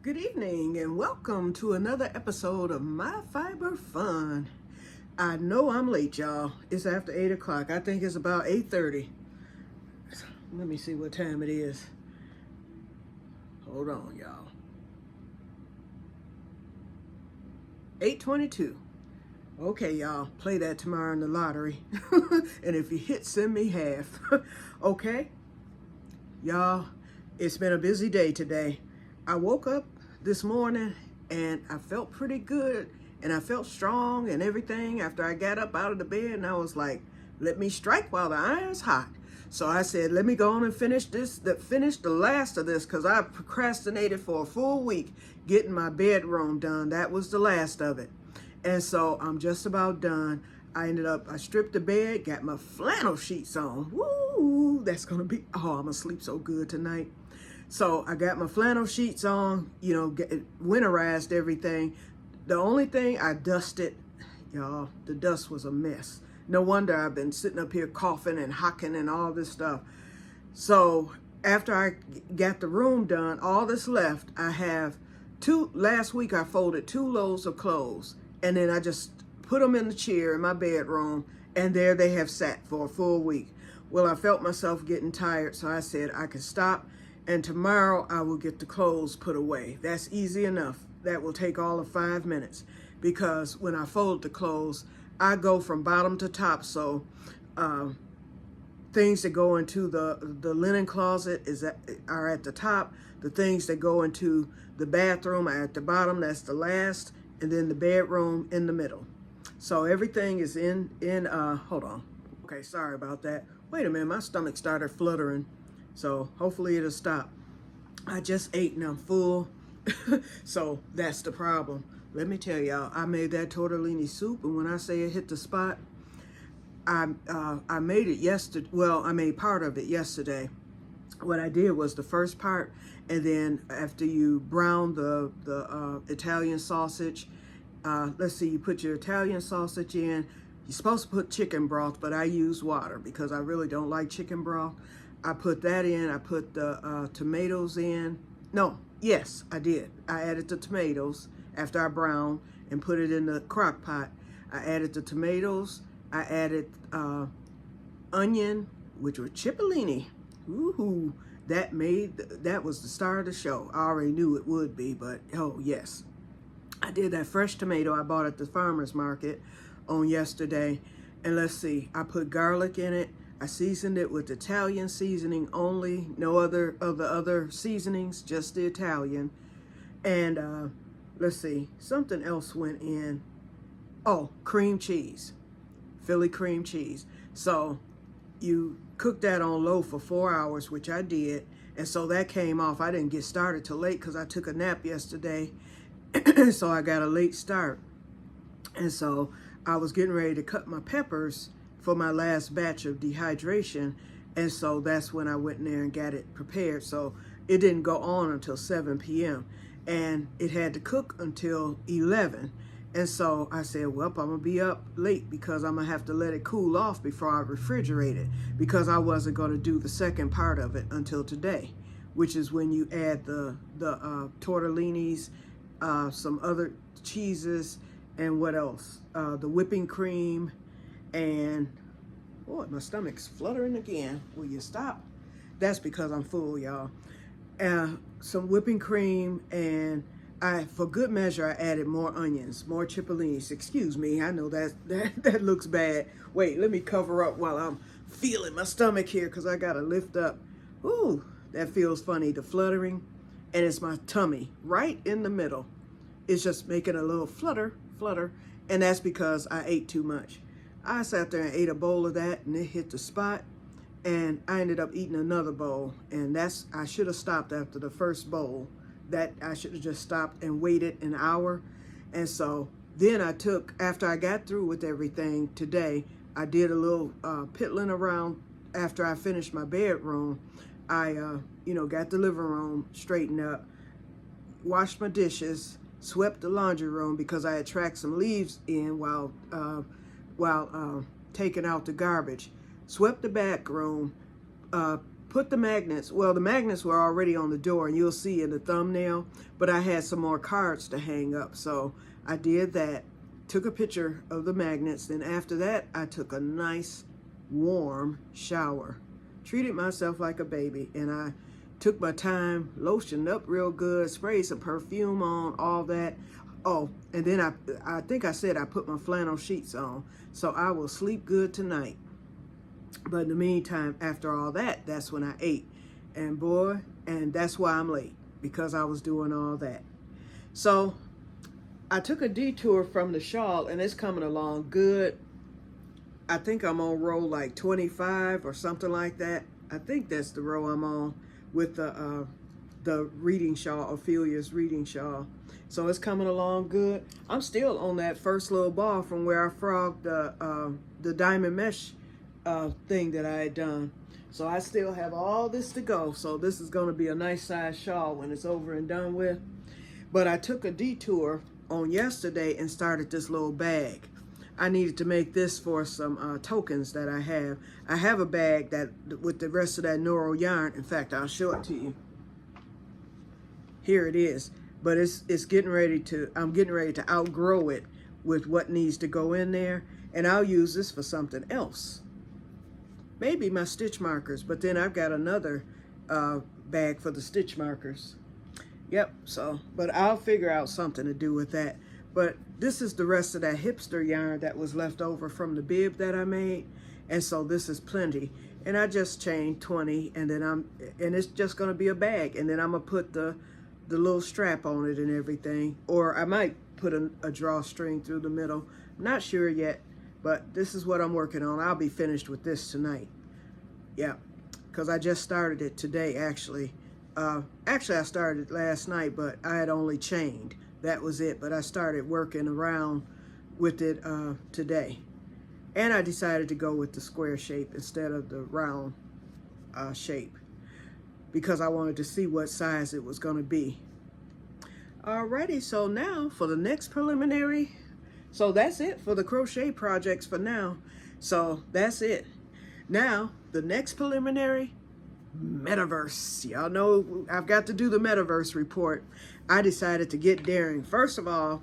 Good evening and welcome to another episode of My Fiber Fun. I know I'm late, y'all. It's after 8 o'clock. I think it's about 8:30. Let me see what time it is. Hold on, y'all. 8:22. Okay, y'all. Play that tomorrow in the lottery. And if you hit, send me half. Okay? Y'all, it's been a busy day today. I woke up this morning and I felt pretty good and I felt strong and everything after I got up out of the bed, and I was like, let me strike while the iron's hot. So I said, let me go on and finish the last of this, because I procrastinated for a full week getting my bedroom done. That was the last of it. And so I'm just about done. I stripped the bed, got my flannel sheets on. Woo, that's gonna be, I'm gonna sleep so good tonight. So I got my flannel sheets on, winterized everything. The only thing I dusted, y'all, the dust was a mess. No wonder I've been sitting up here coughing and hocking and all this stuff. So after I got the room done, all that's left, last week I folded 2 loads of clothes, and then I just put them in the chair in my bedroom, and there they have sat for a full week. Well, I felt myself getting tired, so I said I could stop, and tomorrow I will get the clothes put away. That's easy enough. That will take all of 5 minutes, because when I fold the clothes, I go from bottom to top. So things that go into the linen closet are at the top. The things that go into the bathroom are at the bottom. That's the last. And then the bedroom in the middle. So everything is hold on. Okay, sorry about that. Wait a minute, my stomach started fluttering. So hopefully it'll stop. I just ate and I'm full. So that's the problem. Let me tell y'all, I made that tortellini soup, and when I say it hit the spot, I made it yesterday. Well, I made part of it yesterday. What I did was the first part, and then after you brown the Italian sausage, let's see, you put your Italian sausage in. You're supposed to put chicken broth, but I use water because I really don't like chicken broth. I put that in. I put the tomatoes in. No, yes, I did. I added the tomatoes after I browned and put it in the crock pot. I added the tomatoes. I added onion, which were cipollini. Ooh, that was the star of the show. I already knew it would be, but oh yes. I did that fresh tomato I bought at the farmer's market on yesterday. And let's see, I put garlic in it. I seasoned it with Italian seasoning only, no other seasonings, just the Italian. And let's see, something else went in. Oh, cream cheese, Philly cream cheese. So you cook that on low for 4 hours, which I did. And so that came off. I didn't get started till late because I took a nap yesterday. So I got a late start. And so I was getting ready to cut my peppers for my last batch of dehydration. And so that's when I went in there and got it prepared. So it didn't go on until 7 p.m. And it had to cook until 11. And so I said, well, I'm going to be up late because I'm going to have to let it cool off before I refrigerate it, because I wasn't going to do the second part of it until today, which is when you add the tortellinis, some other cheeses, and what else? The whipping cream, and boy, my stomach's fluttering again. Will you stop? That's because I'm full, y'all. Some whipping cream, and for good measure, I added more onions, more cipollinis. Excuse me, I know that looks bad. Wait, let me cover up while I'm feeling my stomach here, because I gotta lift up. Ooh, that feels funny, the fluttering. And it's my tummy right in the middle. It's just making a little flutter, and that's because I ate too much. I sat there and ate a bowl of that, and it hit the spot, and I ended up eating another bowl, and I should have stopped after the first bowl. That I should have just stopped and waited an hour. And so then after I got through with everything today, I did a little piddling around after I finished my bedroom. I, got the living room straightened up, washed my dishes, swept the laundry room because I had tracked some leaves in while taking out the garbage, swept the back room, put the magnets, well, the magnets were already on the door, and you'll see in the thumbnail, but I had some more cards to hang up. So I did that, took a picture of the magnets. Then after that, I took a nice warm shower, treated myself like a baby, and I took my time, lotioned up real good, sprayed some perfume on, all that. Oh, and then I think I said I put my flannel sheets on, so I will sleep good tonight. But in the meantime, after all that, that's when I ate. And boy, and that's why I'm late, because I was doing all that. So I took a detour from the shawl, and it's coming along good. I think I'm on row like 25 or something like that. I think that's the row I'm on with the reading shawl, Ophelia's reading shawl. So it's coming along good. I'm still on that first little ball from where I frogged the diamond mesh thing that I had done. So I still have all this to go. So this is going to be a nice size shawl when it's over and done with. But I took a detour on yesterday and started this little bag. I needed to make this for some tokens that I have. I have a bag that with the rest of that Noro yarn. In fact, I'll show it to you. Here it is. But it's getting ready to, I'm getting ready to outgrow it with what needs to go in there. And I'll use this for something else. Maybe my stitch markers, but then I've got another bag for the stitch markers. Yep, so, but I'll figure out something to do with that. But this is the rest of that hipster yarn that was left over from the bib that I made. And so this is plenty. And I just chained 20, and then and it's just gonna be a bag. And then I'm gonna put the little strap on it and everything. Or I might put a drawstring through the middle. Not sure yet, but this is what I'm working on. I'll be finished with this tonight. Yeah, because I just started it today, actually. Actually, I started last night, but I had only chained. That was it, but I started working around with it today. And I decided to go with the square shape instead of the round shape, because I wanted to see what size it was going to be. Alrighty, so now for the next preliminary. So that's it for the crochet projects for now. So that's it. Now, the next preliminary, Metaverse. Y'all know I've got to do the Metaverse report. I decided to get daring. First of all,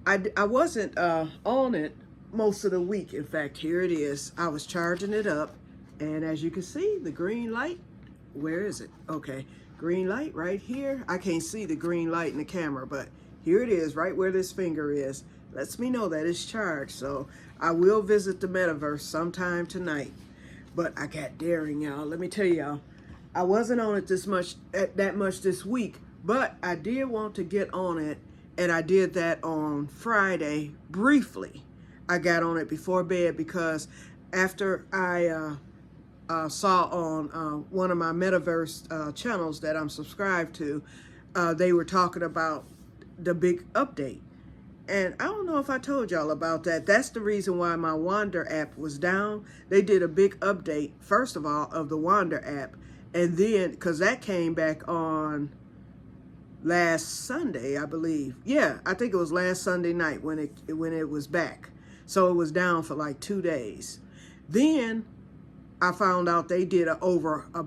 I wasn't on it most of the week. In fact, here it is. I was charging it up, and as you can see, the green light, where is it? Okay, green light right here. I can't see the green light in the camera, but here it is, right where this finger is. Lets me know that it's charged. So I will visit the Metaverse sometime tonight. But I got daring, y'all. Let me tell y'all, I wasn't on it that much this week, but I did want to get on it, and I did that on Friday briefly. I got on it before bed because after I saw on one of my Metaverse channels that I'm subscribed to, they were talking about the big update. And I don't know if I told y'all about that. That's the reason why my Wander app was down. They did a big update, first of all, of the Wander app. And then, because that came back on last Sunday, I believe. Yeah, I think it was last Sunday night when it was back. So it was down for like 2 days. Then I found out they did a overhaul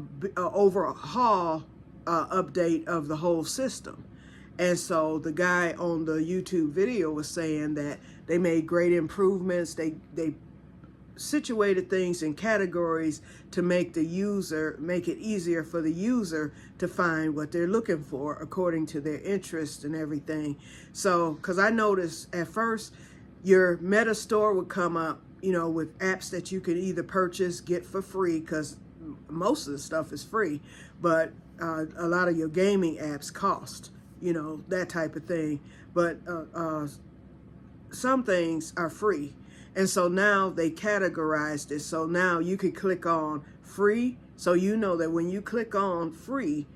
update of the whole system. And so the guy on the YouTube video was saying that they made great improvements. They situated things in categories to make it easier for the user to find what they're looking for according to their interest and everything. So, because I noticed at first your Meta store would come up, you know, with apps that you could either purchase, get for free, because most of the stuff is free, but a lot of your gaming apps cost. You know, that type of thing. But some things are free. And so now they categorized it. So now you could click on free. So you know that when you click on free,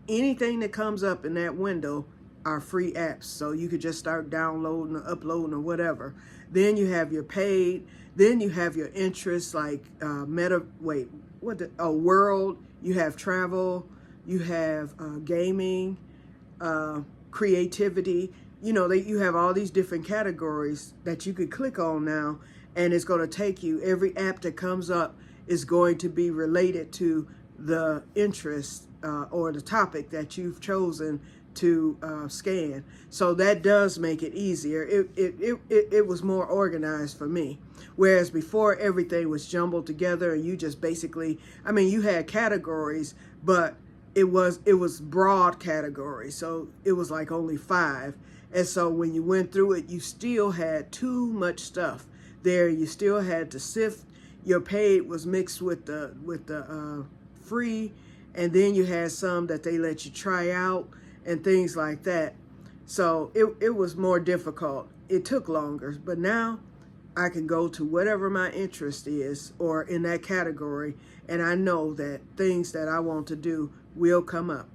anything that comes up in that window are free apps. So you could just start downloading or uploading or whatever. Then you have your paid. Then you have your interests like world. You have travel. You have gaming. Creativity, you know, you have all these different categories that you could click on now, and it's going to take you, every app that comes up is going to be related to the interest or the topic that you've chosen to scan. So that does make it easier. It was more organized for me. Whereas before, everything was jumbled together and you just basically, I mean, you had categories, but it was broad categories. So it was like only 5. And so when you went through it, you still had too much stuff there. You still had to sift. Your paid was mixed with the free, and then you had some that they let you try out and things like that. So it was more difficult. It took longer, but now I can go to whatever my interest is or in that category, and I know that things that I want to do will come up.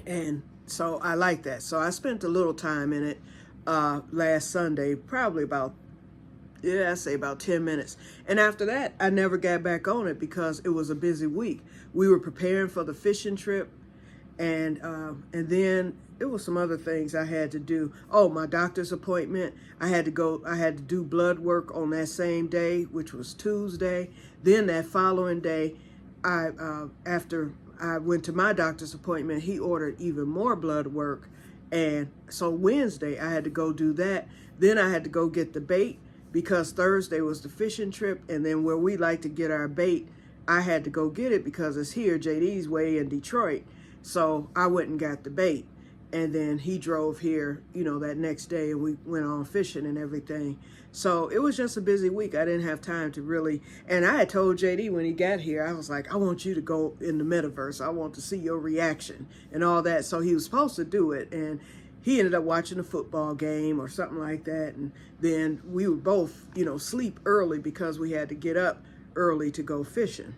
And so I like that. So I spent a little time in it last Sunday, probably about, I say about 10 minutes. And after that, I never got back on it because it was a busy week. We were preparing for the fishing trip, and then it was some other things I had to do. Oh, my doctor's appointment. I had to do blood work on that same day, which was Tuesday. Then that following day, after I went to my doctor's appointment, he ordered even more blood work. And so Wednesday, I had to go do that. Then I had to go get the bait because Thursday was the fishing trip. And then where we like to get our bait, I had to go get it because it's here, JD's way in Detroit. So I went and got the bait. And then he drove here, that next day, and we went on fishing and everything. So it was just a busy week. I didn't have time to really, and I had told JD when he got here, I was like, I want you to go in the metaverse. I want to see your reaction and all that. So he was supposed to do it, and he ended up watching a football game or something like that. And then we would both, sleep early because we had to get up early to go fishing.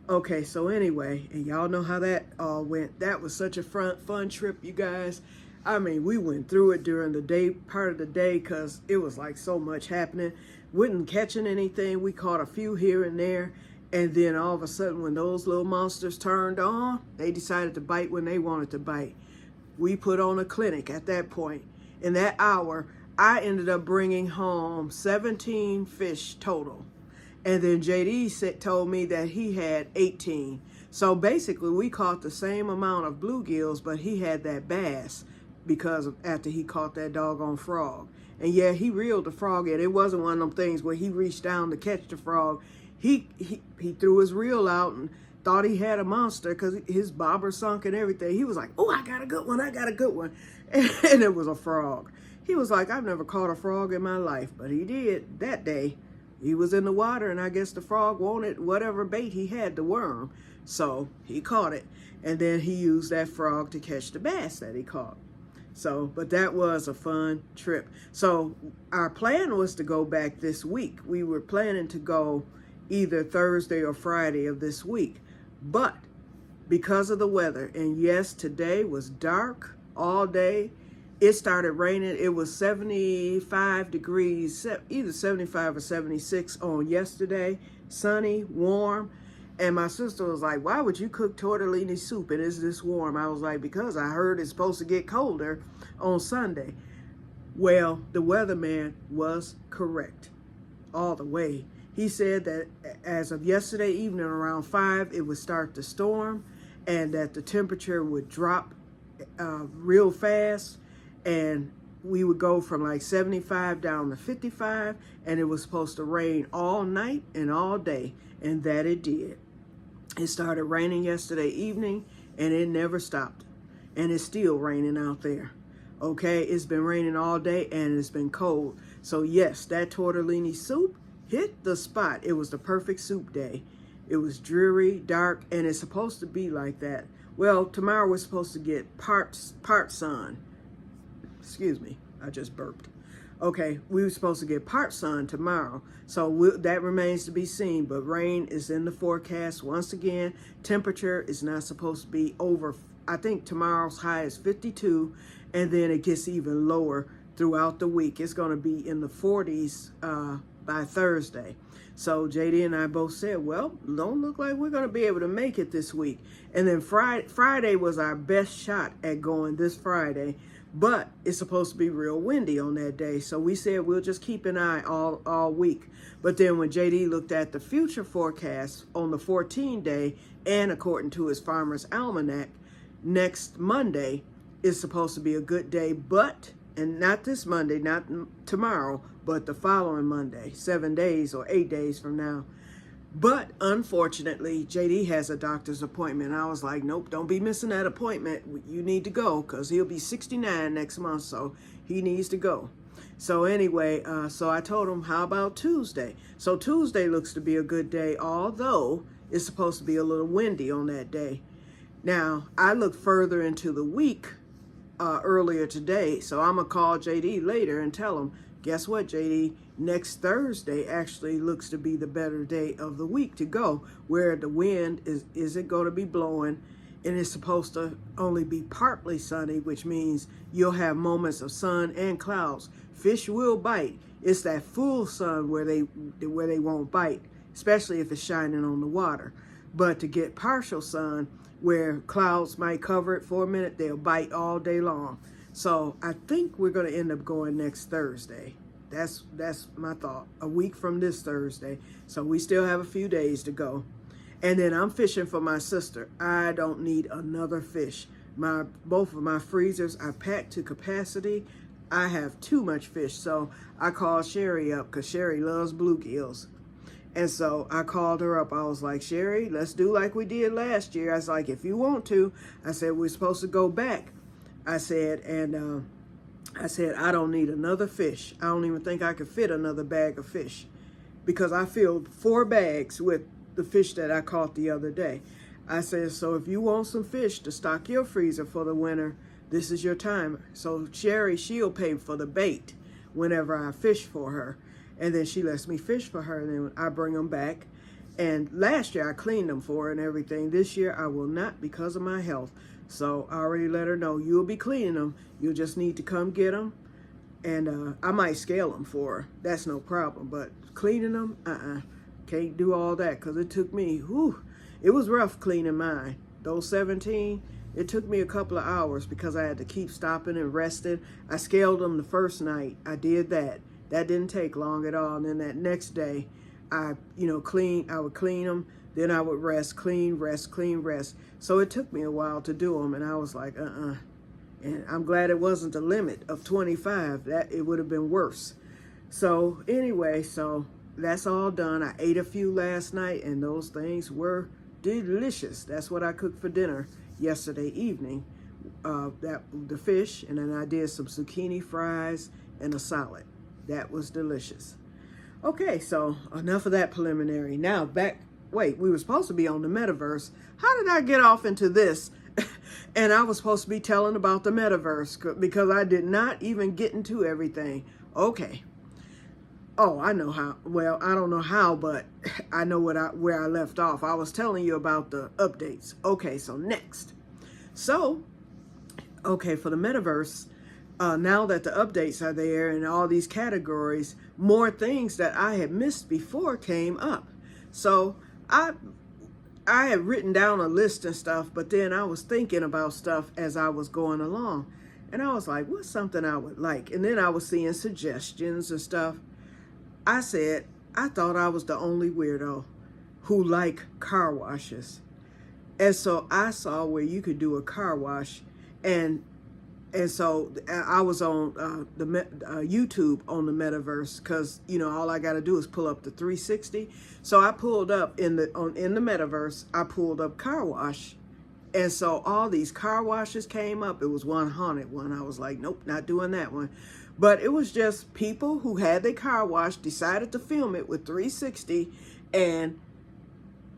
Okay, so anyway, and y'all know how that all went. That was such a fun trip, you guys. I mean, we went through it during the day, part of the day, because it was like so much happening. Wasn't catching anything. We caught a few here and there. And then all of a sudden, when those little monsters turned on, they decided to bite when they wanted to bite. We put on a clinic at that point. In that hour, I ended up bringing home 17 fish total. And then JD told me that he had 18. So basically, we caught the same amount of bluegills, but he had that bass because after he caught that doggone frog. And yeah, he reeled the frog in. It wasn't one of them things where he reached down to catch the frog. He threw his reel out and thought he had a monster because his bobber sunk and everything. He was like, oh, I got a good one. I got a good one. And it was a frog. He was like, I've never caught a frog in my life, but he did that day. He was in the water, and I guess the frog wanted whatever bait he had, the worm. So he caught it, and then he used that frog to catch the bass that he caught. So, but that was a fun trip. So our plan was to go back this week. We were planning to go either Thursday or Friday of this week. But because of the weather, and yes, today was dark all day. It started raining. It was 75 degrees, either 75 or 76 on yesterday. Sunny, warm. And my sister was like, why would you cook tortellini soup and it's this warm? I was like, because I heard it's supposed to get colder on Sunday. Well, the weatherman was correct all the way. He said that as of yesterday evening around 5, it would start to storm and that the temperature would drop real fast. And we would go from like 75 down to 55, and it was supposed to rain all night and all day, and that it did. It started raining yesterday evening, and it never stopped, and it's still raining out there. Okay, it's been raining all day, and it's been cold. So yes, that tortellini soup hit the spot. It was the perfect soup day. It was dreary, dark, and it's supposed to be like that. Well, tomorrow we're supposed to get part sun. Excuse me, I just burped. Okay, we were supposed to get part sun tomorrow, so that remains to be seen, but rain is in the forecast. Once again, temperature is not supposed to be over, I think tomorrow's high is 52, and then it gets even lower throughout the week. It's going to be in the 40s by Thursday. So JD and I both said, well, don't look like we're going to be able to make it this week. And then Friday was our best shot at going this Friday, but it's supposed to be real windy on that day. So we said we'll just keep an eye all week. But then when JD looked at the future forecast on the 14 day, and according to his Farmer's Almanac, next Monday is supposed to be a good day, but, and not this Monday, not tomorrow, but the following Monday, 7 days or 8 days from now. But unfortunately, JD has a doctor's appointment. I was like, nope, don't be missing that appointment. You need to go because he'll be 69 next month, so he needs to go. So anyway, so I told him, how about Tuesday? So Tuesday looks to be a good day, although it's supposed to be a little windy on that day. Now, I looked further into the week earlier today, so I'm going to call JD later and tell him, guess what, JD? Next Thursday actually looks to be the better day of the week to go, where the wind isn't going to be blowing, and it's supposed to only be partly sunny, which means you'll have moments of sun and clouds. Fish will bite. It's that full sun where they won't bite, especially if it's shining on the water. But to get partial sun, where clouds might cover it for a minute, they'll bite all day long. So I think we're going to end up going next Thursday. That's my thought. A week from this Thursday. So we still have a few days to go. And then I'm fishing for my sister. I don't need another fish. Both of my freezers are packed to capacity. I have too much fish. So I called Sherry up because Sherry loves bluegills. And so I called her up. I was like, Sherry, let's do like we did last year. I was like, if you want to. I said, we're supposed to go back. I said, I don't need another fish. I don't even think I could fit another bag of fish because I filled 4 bags with the fish that I caught the other day. I said, so if you want some fish to stock your freezer for the winter, this is your time. So Sherry, she'll pay for the bait whenever I fish for her. And then she lets me fish for her, and then I bring them back. And last year I cleaned them for her and everything. This year I will not because of my health. So I already let her know, you'll be cleaning them. You'll just need to come get them. And I might scale them for her. That's no problem. But cleaning them, can't do all that because it took me, it was rough cleaning mine. Those 17, it took me a couple of hours because I had to keep stopping and resting. I scaled them the first night. I did that. That didn't take long at all. And then that next day, I would clean them. Then I would rest, clean, rest, clean, rest. So it took me a while to do them. And I was like, And I'm glad it wasn't the limit of 25. That it would have been worse. So anyway, so that's all done. I ate a few last night and those things were delicious. That's what I cooked for dinner yesterday evening. The fish, and then I did some zucchini fries and a salad. That was delicious. Okay, so enough of that preliminary. Now we were supposed to be on the metaverse. How did I get off into this? And I was supposed to be telling about the metaverse because I did not even get into everything. Okay. Oh, I know how. Well, I don't know how, but I know where I left off. I was telling you about the updates. Okay, so next. So, okay, for the metaverse, now that the updates are there and all these categories, more things that I had missed before came up. So I had written down a list and stuff, but then I was thinking about stuff as I was going along. And I was like, what's something I would like? And then I was seeing suggestions and stuff. I said, I thought I was the only weirdo who liked car washes. And so I saw where you could do a car wash, and so I was on the YouTube on the metaverse because all I got to do is pull up the 360. So I pulled up in the metaverse. I pulled up car wash, and so all these car washes came up. It was one haunted one. I was like, nope, not doing that one. But it was just people who had their car wash decided to film it with 360, and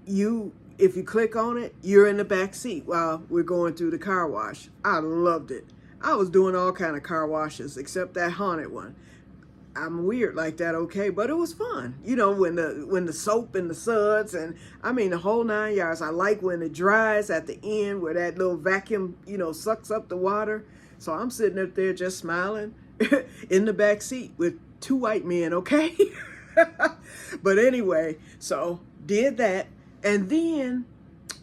if you click on it, you're in the back seat while we're going through the car wash. I loved it. I was doing all kind of car washes except that haunted one. I'm weird like that, okay, but it was fun. When the soap and the suds and the whole 9 yards. I like when it dries at the end where that little vacuum, sucks up the water. So I'm sitting up there just smiling in the back seat with 2 white men, okay? But anyway, so did that. And then,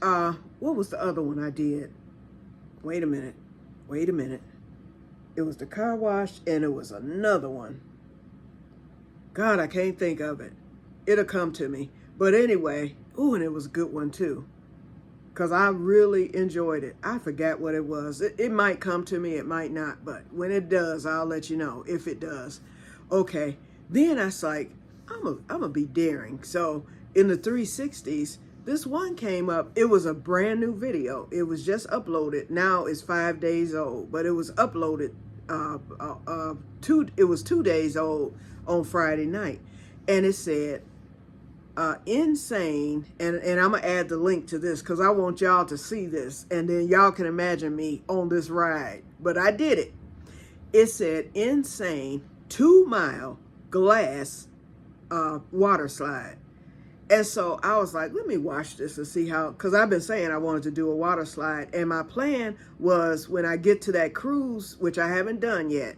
what was the other one I did? Wait a minute. It was the car wash, and it was another one. God, I can't think of it. It'll come to me. But anyway, ooh, and it was a good one too, because I really enjoyed it. I forgot what it was. It might come to me, it might not, but when it does, I'll let you know if it does. Okay, then I was like, I'm gonna be daring. So in the 360s, this one came up. It was a brand new video. It was just uploaded. Now it's 5 days old, but it was uploaded. It was 2 days old on Friday night, and it said, insane, and I'm gonna add the link to this because I want y'all to see this, and then y'all can imagine me on this ride. But I did it. It said insane 2-mile glass water slide. And so I was like, let me watch this and see how, because I've been saying I wanted to do a water slide. And my plan was when I get to that cruise, which I haven't done yet,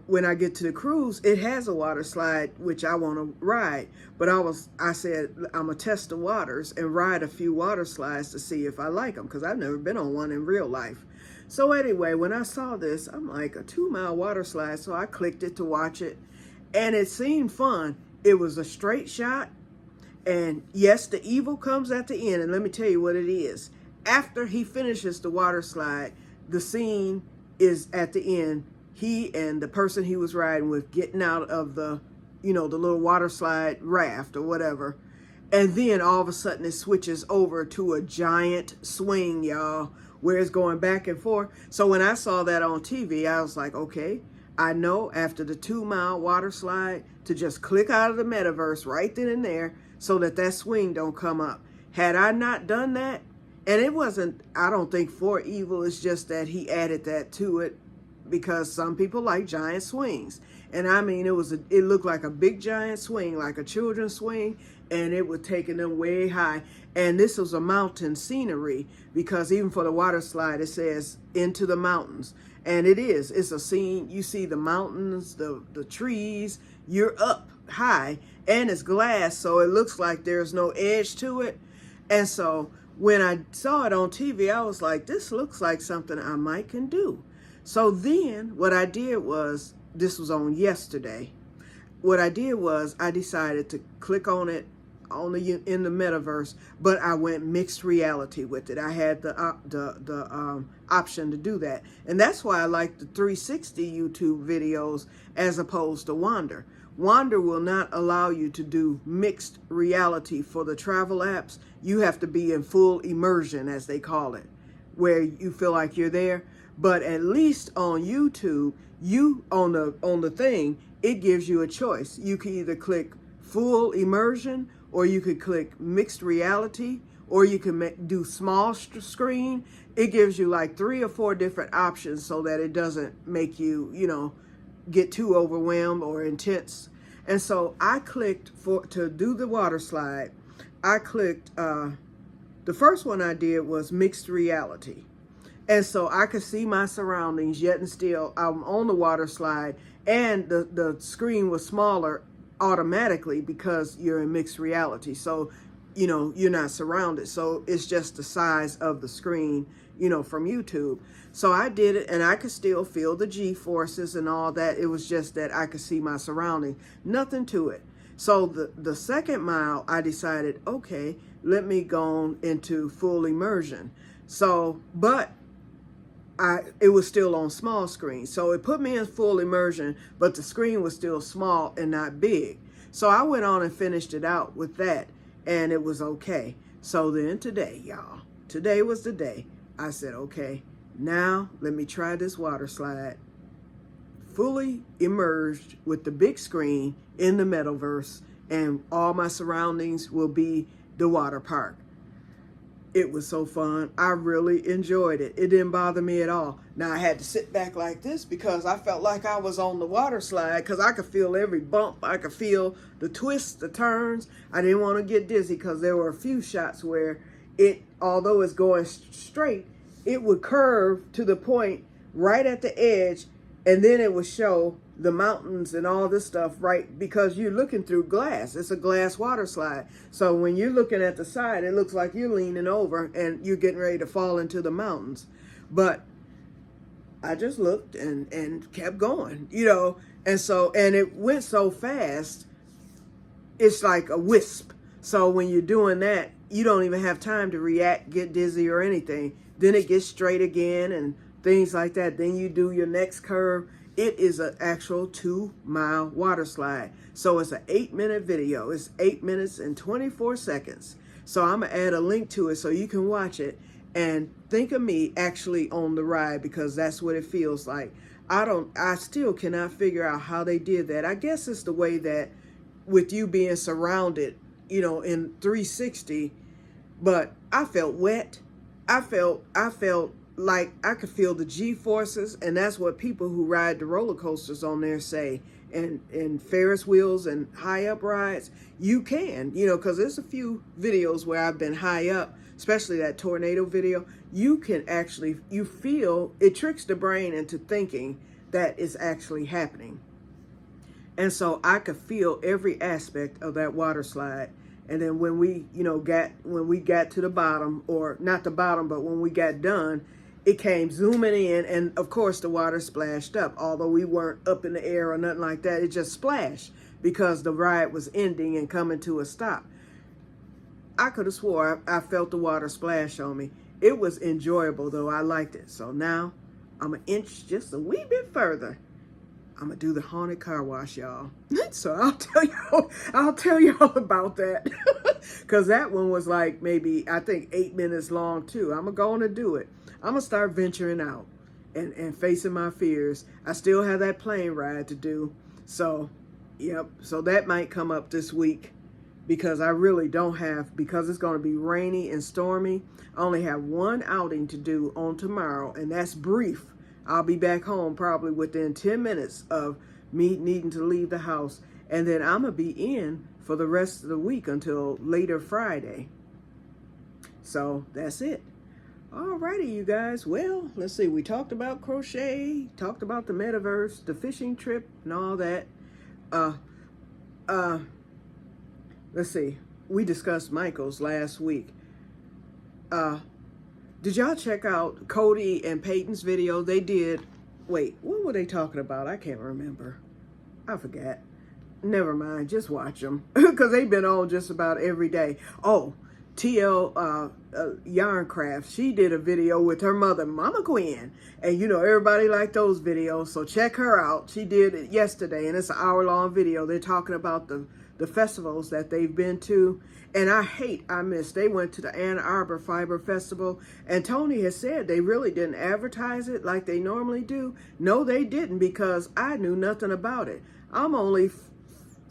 when I get to the cruise, it has a water slide, which I want to ride. But I said, I'm going to test the waters and ride a few water slides to see if I like them, because I've never been on one in real life. So anyway, when I saw this, I'm like, a 2-mile water slide. So I clicked it to watch it, and it seemed fun. It was a straight shot. And yes, the evil comes at the end. And let me tell you what it is. After he finishes the water slide, the scene is at the end. He and the person he was riding with getting out of the, the little water slide raft or whatever. And then all of a sudden it switches over to a giant swing, y'all, where it's going back and forth. So when I saw that on TV, I was like, okay, I know after the 2-mile water slide to just click out of the metaverse right then and there, so that swing don't come up. Had I not done that, and it wasn't, I don't think for evil, it's just that he added that to it because some people like giant swings. And I mean, it looked like a big giant swing, like a children's swing, and it was taking them way high. And this was a mountain scenery, because even for the water slide, it says into the mountains. And it's a scene. You see the mountains, the trees, you're up high, and it's glass, so it looks like there's no edge to it. And so when I saw it on TV, I was like, this looks like something I might can do. So then what I did was, this was on yesterday, what I did was I decided to click on it in the metaverse, but I went mixed reality with it. I had the option to do that. And that's why I like the 360 YouTube videos as opposed to Wander. Wander will not allow you to do mixed reality for the travel apps. You have to be in full immersion, as they call it, where you feel like you're there. But at least on YouTube, on the thing, it gives you a choice. You can either click full immersion, or you could click mixed reality, or you can do small screen. It gives you like 3 or 4 different options so that it doesn't make you, get too overwhelmed or intense. And so I clicked to do the water slide. I clicked, the first one I did was mixed reality. And so I could see my surroundings, yet and still I'm on the water slide, and the screen was smaller automatically because you're in mixed reality. So, you're not surrounded. So it's just the size of the screen, from YouTube. So I did it, and I could still feel the G-forces and all that. It was just that I could see my surroundings. Nothing to it. So the second mile, I decided, okay, let me go into full immersion. So, but it was still on small screen. So it put me in full immersion, but the screen was still small and not big. So I went on and finished it out with that, and it was okay. So then today, y'all, today was the day I said, okay, now let me try this water slide, fully immersed with the big screen in the metaverse, and all my surroundings will be the water park. It was so fun. I really enjoyed it. It didn't bother me at all. Now I had to sit back like this because I felt like I was on the water slide, because I could feel every bump. I could feel the twists, the turns. I didn't want to get dizzy because there were a few shots where although it's going straight, it would curve to the point right at the edge And then it would show the mountains and all this stuff, right? Because you're looking through glass. It's a glass water slide. So when you're looking at the side, it looks like you're leaning over and you're getting ready to fall into the mountains. But I just looked and kept going, you know. And it went so fast, it's like a wisp. So when you're doing that, you don't even have time to react, get dizzy or anything. Then it gets straight again and things like that. Then you do your next curve. It is an actual 2-mile water slide. So it's an 8-minute video. It's 8 minutes and 24 seconds. So I'm going to add a link to it so you can watch it and think of me actually on the ride, because that's what it feels like. I still cannot figure out how they did that. I guess it's the way that with you being surrounded, you know, in 360, but I felt wet. I felt like I could feel the G-forces, and that's what people who ride the roller coasters on there say. And Ferris wheels and high up rides, you can, you know, because there's a few videos where I've been high up, especially that tornado video. You can actually, you feel, it tricks the brain into thinking that it's actually happening. And so I could feel every aspect of that water slide. And then when we, you know, when we got to the bottom, or not the bottom, but when we got done, it came zooming in, and of course the water splashed up. Although we weren't up in the air or nothing like that, it just splashed because the ride was ending and coming to a stop. I could have swore I felt the water splash on me. It was enjoyable though. I liked it. So now I'm an inch just a wee bit further. I'm gonna do the haunted car wash, y'all. So I'll tell y'all about that. Cause that one was like maybe, I think 8 minutes long too. I'm gonna do it. I'm gonna start venturing out and facing my fears. I still have that plane ride to do. So, yep. So that might come up this week, because I really don't have, because it's gonna be rainy and stormy. I only have one outing to do on tomorrow, and that's brief. I'll be back home probably within 10 minutes of me needing to leave the house. And then I'm going to be in for the rest of the week until later Friday. So that's it. Alrighty, you guys. Well, let's see. We talked about crochet, talked about the metaverse, the fishing trip, and all that. Let's see. We discussed Michaels last week. Did y'all check out Cody and Peyton's video? They did, wait, what were they talking about? I can't remember. I forgot. Never mind, just watch them. Because they've been on just about every day. Oh, TL Yarncraft, she did a video with her mother, Mama Gwen. And you know, everybody liked those videos, so check her out. She did it yesterday, and it's an hour-long video. They're talking about the festivals that they've been to. And I missed. They went to the Ann Arbor Fiber Festival, and Tony has said they really didn't advertise it like they normally do. No, they didn't, because I knew nothing about it. I'm only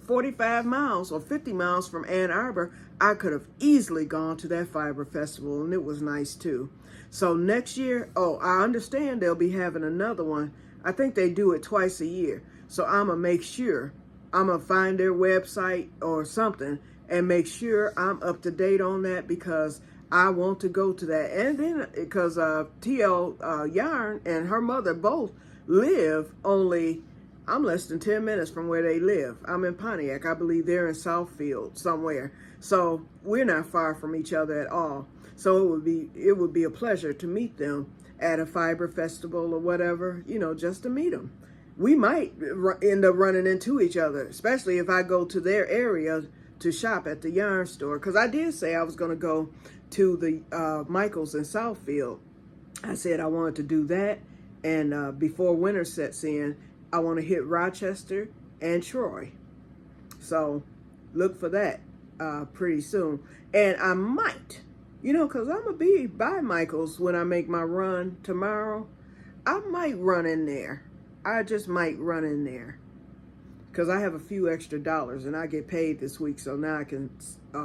45 miles or 50 miles from Ann Arbor. I could have easily gone to that Fiber Festival, and it was nice too. So next year, oh, I understand they'll be having another one. I think they do it twice a year. So I'm going to make sure, I'm going to find their website or something and make sure I'm up to date on that, because I want to go to that. And then because TL Yarn and her mother both live only, I'm less than 10 minutes from where they live. I'm in Pontiac. I believe they're in Southfield somewhere. So we're not far from each other at all. So it would be a pleasure to meet them at a fiber festival or whatever, you know, just to meet them. We might end up running into each other, especially if I go to their area to shop at the yarn store. Because I did say I was going to go to the Michaels in Southfield. I said I wanted to do that. And before winter sets in, I want to hit Rochester and Troy. So look for that pretty soon. And I might, you know, because I'm going to be by Michaels when I make my run tomorrow. I might run in there. I just might run in there, because I have a few extra dollars and I get paid this week, so now I can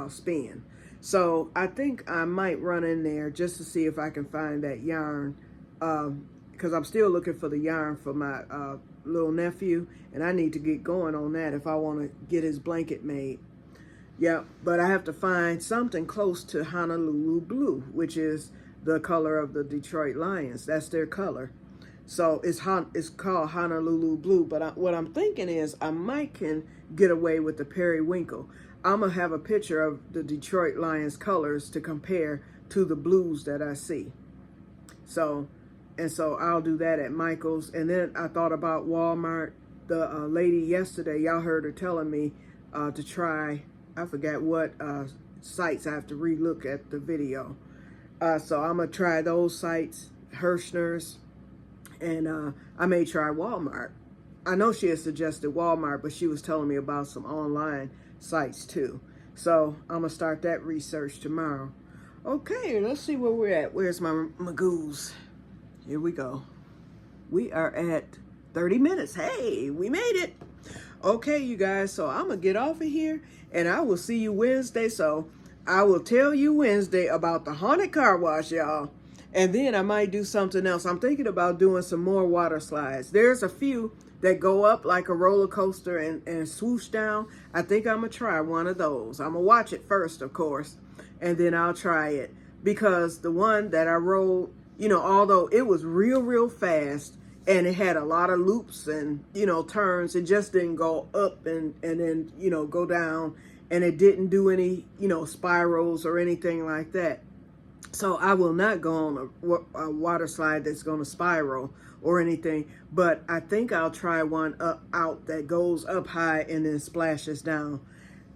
spend. So I think I might run in there just to see if I can find that yarn, because I'm still looking for the yarn for my little nephew, and I need to get going on that if I want to get his blanket made. Yeah, but I have to find something close to Honolulu Blue, which is the color of the Detroit Lions. That's their color. So it's called Honolulu Blue. But what I'm thinking is I might can get away with the periwinkle. I'm going to have a picture of the Detroit Lions colors to compare to the blues that I see. So I'll do that at Michael's. And then I thought about Walmart. The lady yesterday, y'all heard her telling me to try, I forgot what sites. I have to re-look at the video. So I'm going to try those sites, Hirschner's, and I may try Walmart. I know she had suggested Walmart, but she was telling me about some online sites too. So I'm going to start that research tomorrow. Okay, let's see where we're at. Where's my Magoos? Here we go. We are at 30 minutes. Hey, we made it. Okay, you guys, so I'm going to get off of here, and I will see you Wednesday. So I will tell you Wednesday about the haunted car wash, y'all. And then I might do something else. I'm thinking about doing some more water slides. There's a few that go up like a roller coaster and swoosh down. I think I'm going to try one of those. I'm going to watch it first, of course, and then I'll try it. Because the one that I rode, you know, although it was real fast and it had a lot of loops and, you know, turns, it just didn't go up and then, you know, go down. And it didn't do any, you know, spirals or anything like that. So I will not go on a water slide that's going to spiral or anything, but I think I'll try one out that goes up high and then splashes down.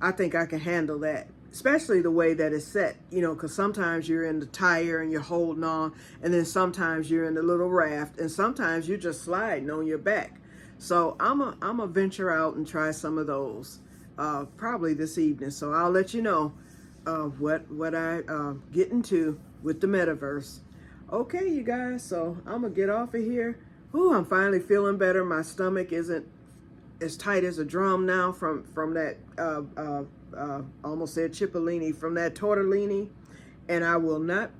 I think I can handle that, especially the way that it's set, you know, because sometimes you're in the tire and you're holding on, and then sometimes you're in the little raft, and sometimes you're just sliding on your back. So I'm a venture out and try some of those probably this evening. So I'll let you know what I get into with the metaverse. Okay, you guys, so I'm gonna get off of here. Ooh, I'm finally feeling better. My stomach isn't as tight as a drum now from that almost said Cipollini, from that tortellini, and I will not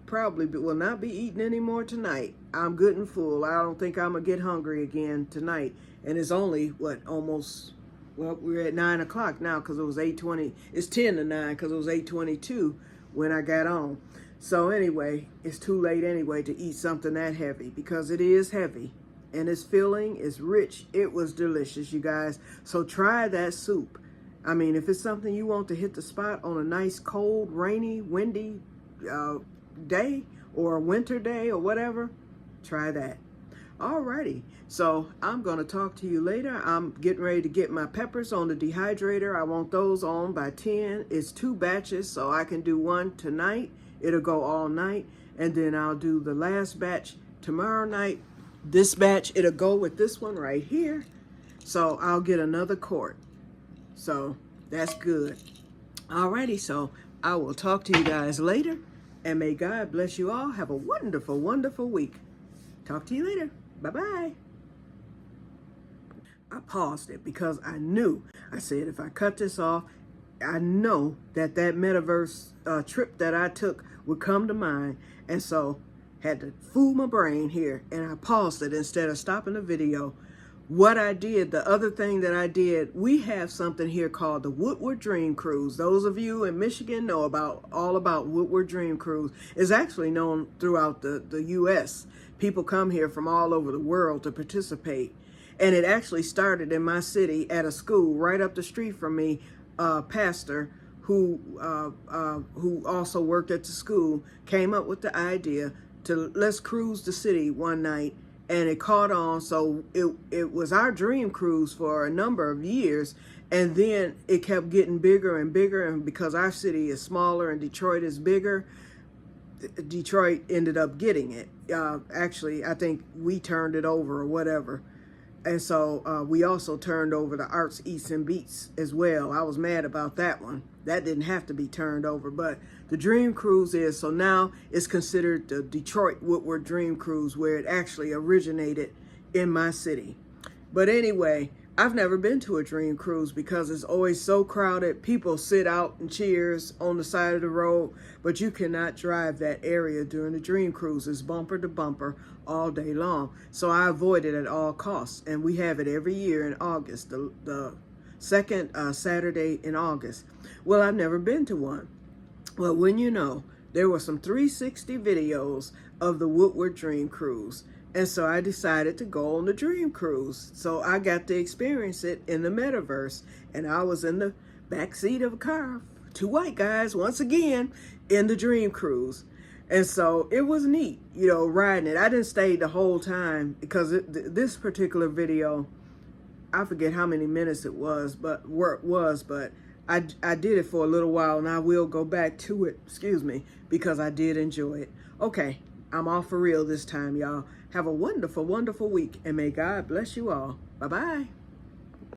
be eating anymore tonight. I'm good and full. I don't think I'm gonna get hungry again tonight. And it's only almost, well, we're at 9 o'clock now because it was 8:20. It's 10 to 9 because it was 8:22 when I got on. So anyway, it's too late anyway to eat something that heavy, because it is heavy and it's filling, it's rich. It was delicious, you guys. So try that soup. I mean, if it's something you want to hit the spot on a nice, cold, rainy, windy day or a winter day or whatever, try that. Alrighty, so I'm going to talk to you later. I'm getting ready to get my peppers on the dehydrator. I want those on by 10. It's 2 batches, so I can do one tonight. It'll go all night, and then I'll do the last batch tomorrow night. This batch, it'll go with this one right here. So I'll get another quart. So that's good. Alrighty, so I will talk to you guys later, and may God bless you all. Have a wonderful, wonderful week. Talk to you later. Bye-bye. I paused it because I said if I cut this off, I know that metaverse trip that I took would come to mind. And so had to fool my brain here, and I paused it instead of stopping the video. What I did, the other thing that I did, we have something here called the Woodward Dream Cruise. Those of you in Michigan know all about Woodward Dream Cruise. It's actually known throughout the U.S. People come here from all over the world to participate. And it actually started in my city at a school right up the street from me. Pastor who also worked at the school came up with the idea to let's cruise the city one night, and it caught on. So it was our dream cruise for a number of years, and then it kept getting bigger and bigger, and because our city is smaller and Detroit is bigger, Detroit ended up getting it. Actually, I think we turned it over or whatever. And so we also turned over the Arts, Eats, and Beats as well. I was mad about that one. That didn't have to be turned over. But the Dream Cruise is, so now it's considered the Detroit Woodward Dream Cruise, where it actually originated in my city. But anyway, I've never been to a Dream Cruise because it's always so crowded. People sit out in cheers on the side of the road, but you cannot drive that area during the Dream Cruise. It's bumper to bumper all day long. So I avoid it at all costs. And we have it every year in August, the second Saturday in August. Well, I've never been to one. Well, when you know, there were some 360 videos of the Woodward Dream Cruise. And so I decided to go on the Dream Cruise. So I got to experience it in the metaverse. And I was in the back seat of a car, two white guys, once again, in the Dream Cruise. And so it was neat, you know, riding it. I didn't stay the whole time because this particular video, I forget how many minutes it was, but I did it for a little while, and I will go back to it, because I did enjoy it. Okay, I'm off for real this time, y'all. Have a wonderful, wonderful week, and may God bless you all. Bye-bye.